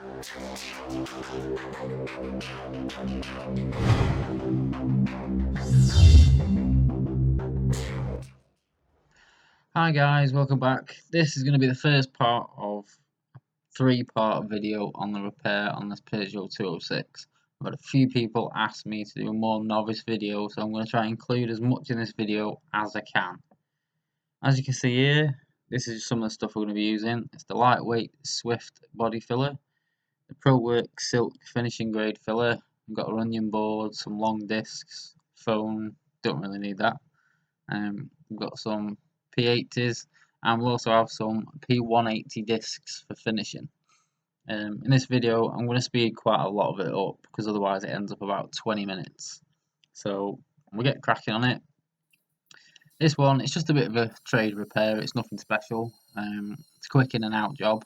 Hi guys, welcome back. This is going to be the first part of a three-part video on the repair on this Peugeot 206. I've had a few people ask me to do a more novice video, so I'm going to try and include as much in this video as I can. As you can see here, this is some of the stuff we're going to be using. It's the lightweight Swift body filler, the ProWork Silk finishing grade filler. We've got a onion board, some long discs, foam, don't really need that. We've got some P80s, and we'll also have some P180 discs for finishing. In this video I'm going to speed quite a lot of it up because otherwise it ends up about 20 minutes. So we'll get cracking on it. This one, it's just a bit of a trade repair, it's nothing special. It's a quick in and out job.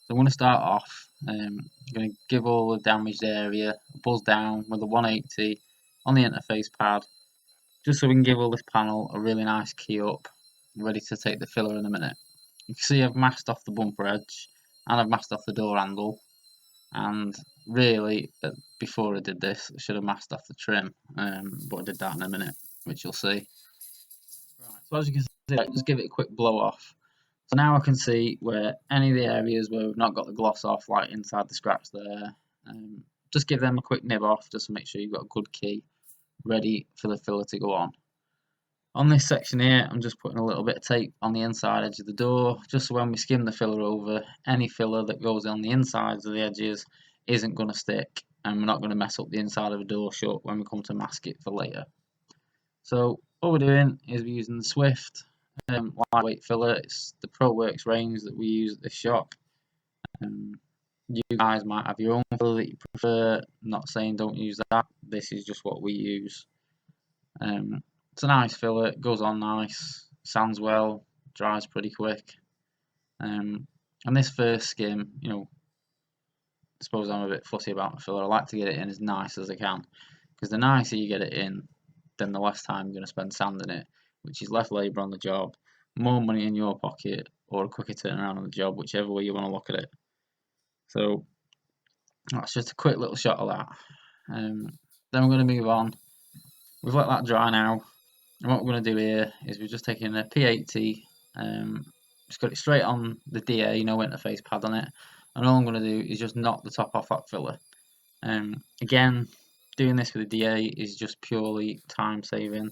So I'm going to start off, I'm going to give all the damaged area a buzz down with a 180 on the interface pad, just so we can give all this panel a really nice key up, ready to take the filler in a minute. You can see I've masked off the bumper edge and I've masked off the door handle, and really before I did this I should have masked off the trim, but I did that in a minute, which you'll see. Right, so as you can see, just give it a quick blow off. So now I can see where any of the areas where we've not got the gloss off, like inside the scratch there, just give them a quick nib off just to make sure you've got a good key ready for the filler to go on. On this section here, I'm just putting a little bit of tape on the inside edge of the door, just so when we skim the filler over, any filler that goes on the insides of the edges isn't going to stick, and we're not going to mess up the inside of the door shut when we come to mask it for later. So what we're doing is we're using the Swift lightweight filler. It's the ProWorks range that we use at this shop. You guys might have your own filler that you prefer. I'm not saying don't use that. This is just what we use. It's a nice filler, it goes on nice, sounds well, dries pretty quick. And this first skim, you know, I suppose I'm a bit fussy about the filler. I like to get it in as nice as I can, because the nicer you get it in, then the less time you're going to spend sanding it, which is less labour on the job, more money in your pocket, or a quicker turnaround on the job, whichever way you want to look at it. So that's just a quick little shot of that. Then we're going to move on. We've let that dry now. And what we're going to do here is we're just taking a P80, just got it straight on the DA, no interface pad on it, and all I'm going to do is just knock the top off that filler. Again, doing this with the DA is just purely time saving.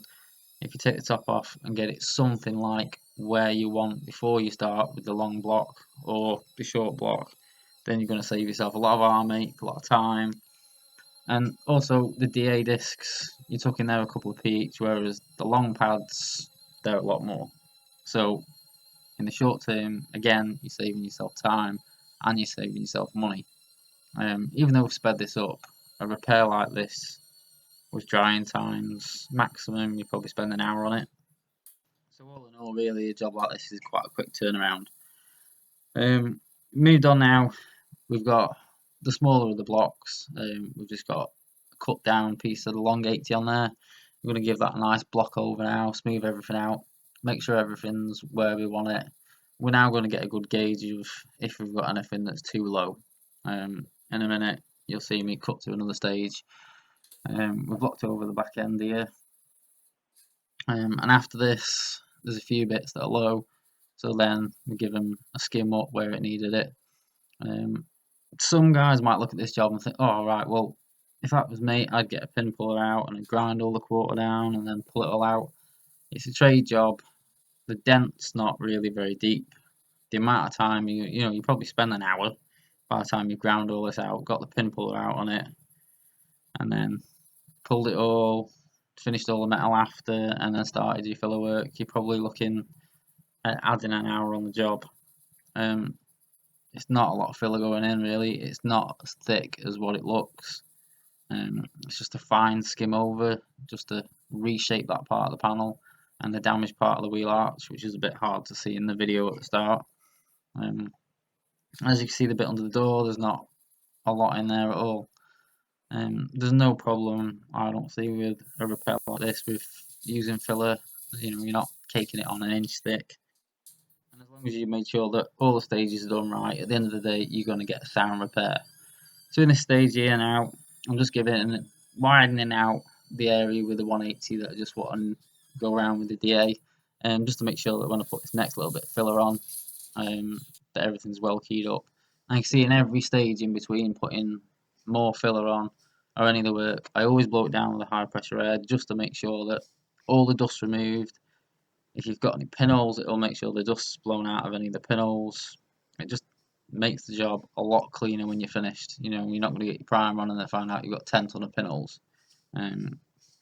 If you take the top off and get it something like where you want before you start with the long block or the short block, then you're going to save yourself a lot of arm ache, a lot of time. And also the DA discs, you took in there a couple of p each, whereas the long pads, they're a lot more. So in the short term, again, you're saving yourself time and you're saving yourself money. Even though we've sped this up, a repair like this with drying times, maximum, you probably spend an hour on it. So all in all, really, a job like this is quite a quick turnaround. Moved on now, we've got the smaller of the blocks. We've just got a cut down piece of the long 80 on there. We're going to give that a nice block over now, smooth everything out, make sure everything's where we want it. We're now going to get a good gauge of if we've got anything that's too low. In a minute you'll see me cut to another stage. We've blocked over the back end here, and after this there's a few bits that are low, so then we give them a skim up where it needed it. Some guys might look at this job and think, oh right, well if that was me I'd get a pin puller out and I'd grind all the quarter down and then pull it all out. It's a trade job, the dent's not really very deep. The amount of time you probably spend an hour by the time you've ground all this out, got the pin puller out on it, and then pulled it all, finished all the metal after, and then started your filler work. You're probably looking at adding an hour on the job. It's not a lot of filler going in really, it's not as thick as what it looks. It's just a fine skim over, just to reshape that part of the panel and the damaged part of the wheel arch, which is a bit hard to see in the video at the start. As you can see, the bit under the door, there's not a lot in there at all. There's no problem, I don't see, with a repair like this with using filler. You're not caking it on an inch thick. And as long as you make sure that all the stages are done right, at the end of the day, you're going to get a sound repair. So in this stage here now, I'm just widening out the area with the 180 that I just want to go around with the DA, just to make sure that when I put this next little bit of filler on, that everything's well keyed up. And you can see in every stage in between putting more filler on or any of the work, I always blow it down with a high pressure air just to make sure that all the dust's removed. If you've got any pinholes, it'll make sure the dust's blown out of any of the pinholes. It just makes the job a lot cleaner when you're finished. You know, you're not going to get your primer on and then find out you've got 10 ton of pinholes.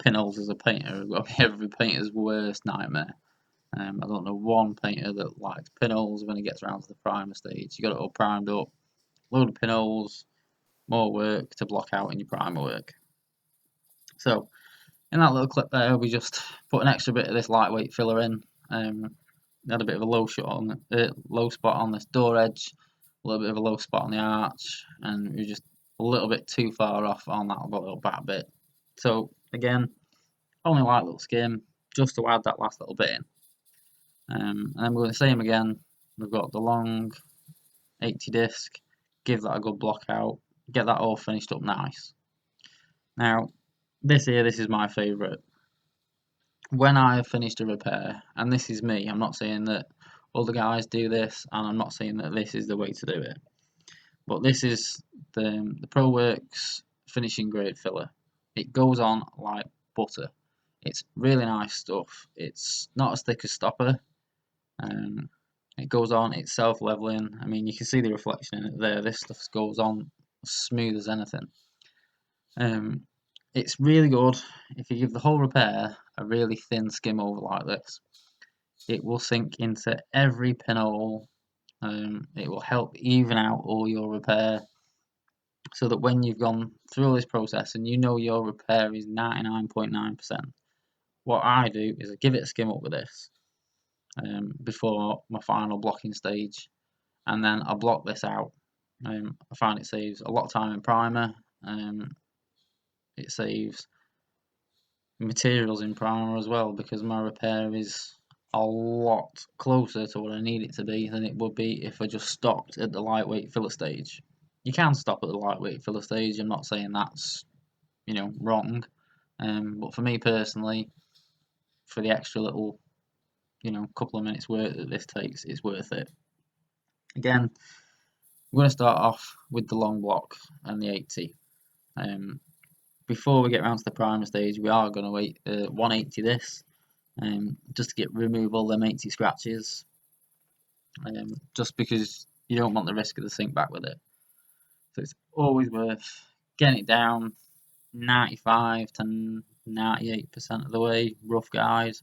Pinholes as a painter have got to be every painter's worst nightmare. I don't know one painter that likes pinholes when he gets around to the primer stage. You got it all primed up, load of pinholes, more work to block out in your primer work. So in that little clip there, we just put an extra bit of this lightweight filler in. Had a bit of a low spot on this door edge, a little bit of a low spot on the arch, and we were just a little bit too far off on that little back bit. So again, only light little skim, just to add that last little bit in. And then we're going the same again. We've got the long 80 disc, give that a good block out, get that all finished up nice. Now, this is my favourite. When I have finished a repair, and this is me, I'm not saying that all the guys do this, and I'm not saying that this is the way to do it, but this is the ProWorks finishing grade filler. It goes on like butter. It's really nice stuff. It's not as thick as stopper. It goes on, it's self-leveling. I mean, you can see the reflection in it there. This stuff goes on as smooth as anything. It's really good if you give the whole repair a really thin skim over like this. It will sink into every pinhole. It will help even out all your repair, so that when you've gone through all this process and you know your repair is 99.9%, what I do is I give it a skim up with this before my final blocking stage, and then I block this out. I find it saves a lot of time in primer. It saves materials in primer as well, because my repair is a lot closer to what I need it to be than it would be if I just stopped at the lightweight filler stage. You can stop at the lightweight filler stage, I'm not saying that's, you know, wrong, but for me personally, for the extra little, you know, couple of minutes work that this takes, it's worth it. Again, we're going to start off with the long block and the 80. Before we get around to the primer stage, we are going to wait 180 this, just to remove all them 80 scratches, just because you don't want the risk of the sink back with it. So it's always worth getting it down 95 to 98% of the way, rough guys,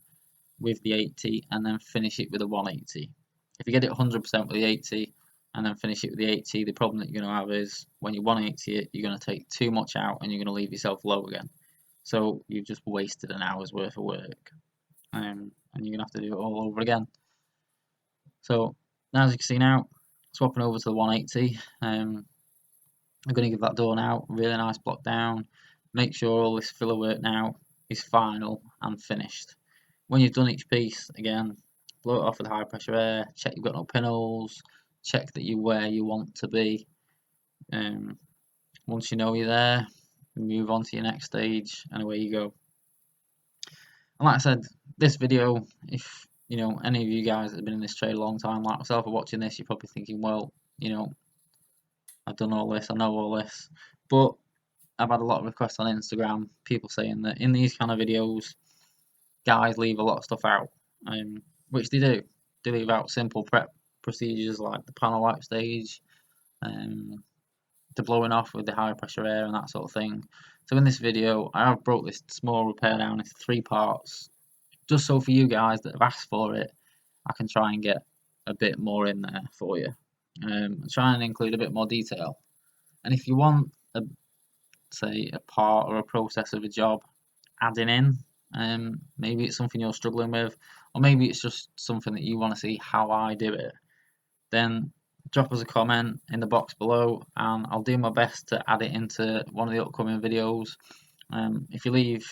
with the 80, and then finish it with a 180. If you get it 100% with the 80 and then finish it with the 80, the problem that you're going to have is when you 180 it, you're going to take too much out and you're going to leave yourself low again. So you've just wasted an hour's worth of work, and you're going to have to do it all over again. So as you can see now, swapping over to the 180, I'm going to give that door now a really nice block down, make sure all this filler work now is final and finished. When you've done each piece, again, blow it off with high pressure air, check you've got no pinholes, check that you're where you want to be. Once you know you're there, move on to your next stage, and away you go. And like I said, this video, if you know any of you guys that have been in this trade a long time like myself are watching this, you're probably thinking, well, you know, I've done all this, I know all this, but I've had a lot of requests on Instagram, people saying that in these kind of videos, guys leave a lot of stuff out, which they do. They leave out simple prep procedures like the panel wipe stage, the blowing off with the high pressure air and that sort of thing. So in this video, I have broke this small repair down into 3 parts, just so for you guys that have asked for it, I can try and get a bit more in there for you. Try and include a bit more detail. And if you want, say, a part or a process of a job adding in, maybe it's something you're struggling with, or maybe it's just something that you want to see how I do it, then drop us a comment in the box below and I'll do my best to add it into one of the upcoming videos. If you leave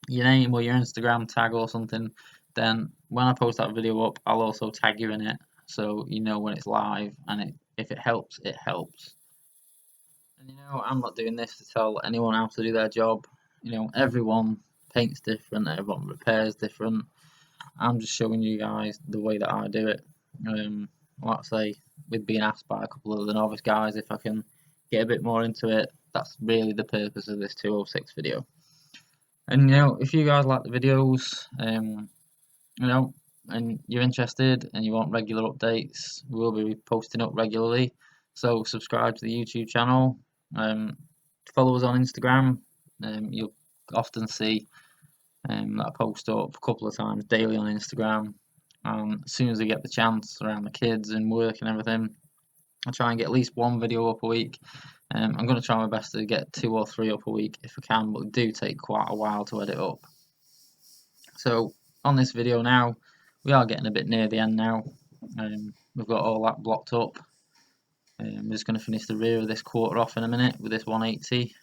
your name or your Instagram tag or something, then when I post that video up, I'll also tag you in it, so you know when it's live, and if it helps, it helps. And you know, I'm not doing this to tell anyone how to do their job. You know, everyone paints different, everyone repairs different. I'm just showing you guys the way that I do it. Like I say, with being asked by a couple of the novice guys if I can get a bit more into it, that's really the purpose of this 206 video. And you know, if you guys like the videos, you know, and you're interested and you want regular updates, we'll be posting up regularly. So subscribe to the YouTube channel, follow us on Instagram. You'll often see that I post up a couple of times daily on Instagram. As soon as I get the chance around the kids and work and everything, I try and get at least one video up a week. I'm going to try my best to get 2 or 3 up a week if I can, but it do take quite a while to edit up. So on this video now, we are getting a bit near the end now. We've got all that blocked up. We're just going to finish the rear of this quarter off in a minute with this 180.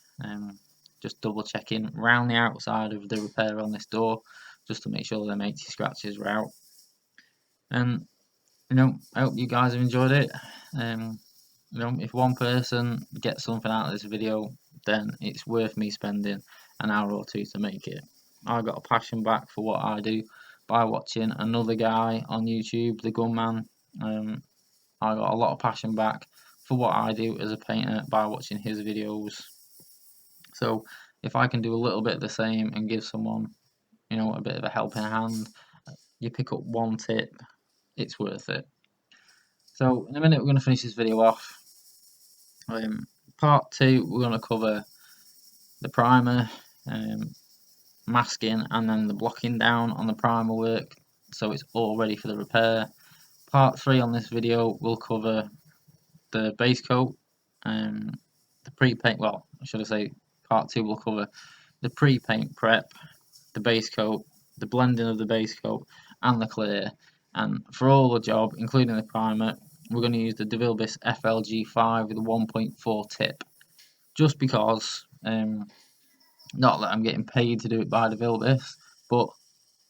Just double checking round the outside of the repair on this door, just to make sure them 80 scratches were out. And you know, I hope you guys have enjoyed it. You know, if one person gets something out of this video, then it's worth me spending an hour or two to make it. I got a passion back for what I do by watching another guy on YouTube, the Gunman. I got a lot of passion back for what I do as a painter by watching his videos. So if I can do a little bit of the same and give someone, you know, a bit of a helping hand, you pick up one tip, it's worth it. So in a minute we're going to finish this video off. Part 2, we're going to cover the primer, masking, and then the blocking down on the primer work, so it's all ready for the repair. Part 3 on this video will cover the base coat, the pre-paint, well, should I say part 2 will cover the pre-paint prep, the base coat, the blending of the base coat, and the clear. And for all the job, including the primer, we're going to use the DeVilbiss FLG5 with a 1.4 tip, just because, not that I'm getting paid to do it by DeVilbiss, but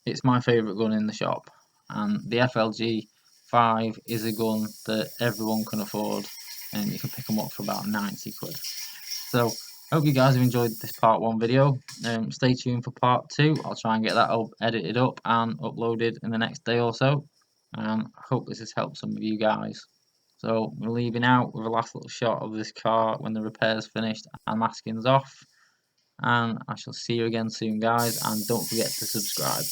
it's my favourite gun in the shop, and the FLG5 is a gun that everyone can afford, and you can pick them up for about 90 quid. So I hope you guys have enjoyed this part 1 video. Stay tuned for part 2. I'll try and get that edited up and uploaded in the next day or so. I hope this has helped some of you guys. So we're leaving out with a last little shot of this car when the repair's finished and masking's off. And I shall see you again soon, guys, and don't forget to subscribe.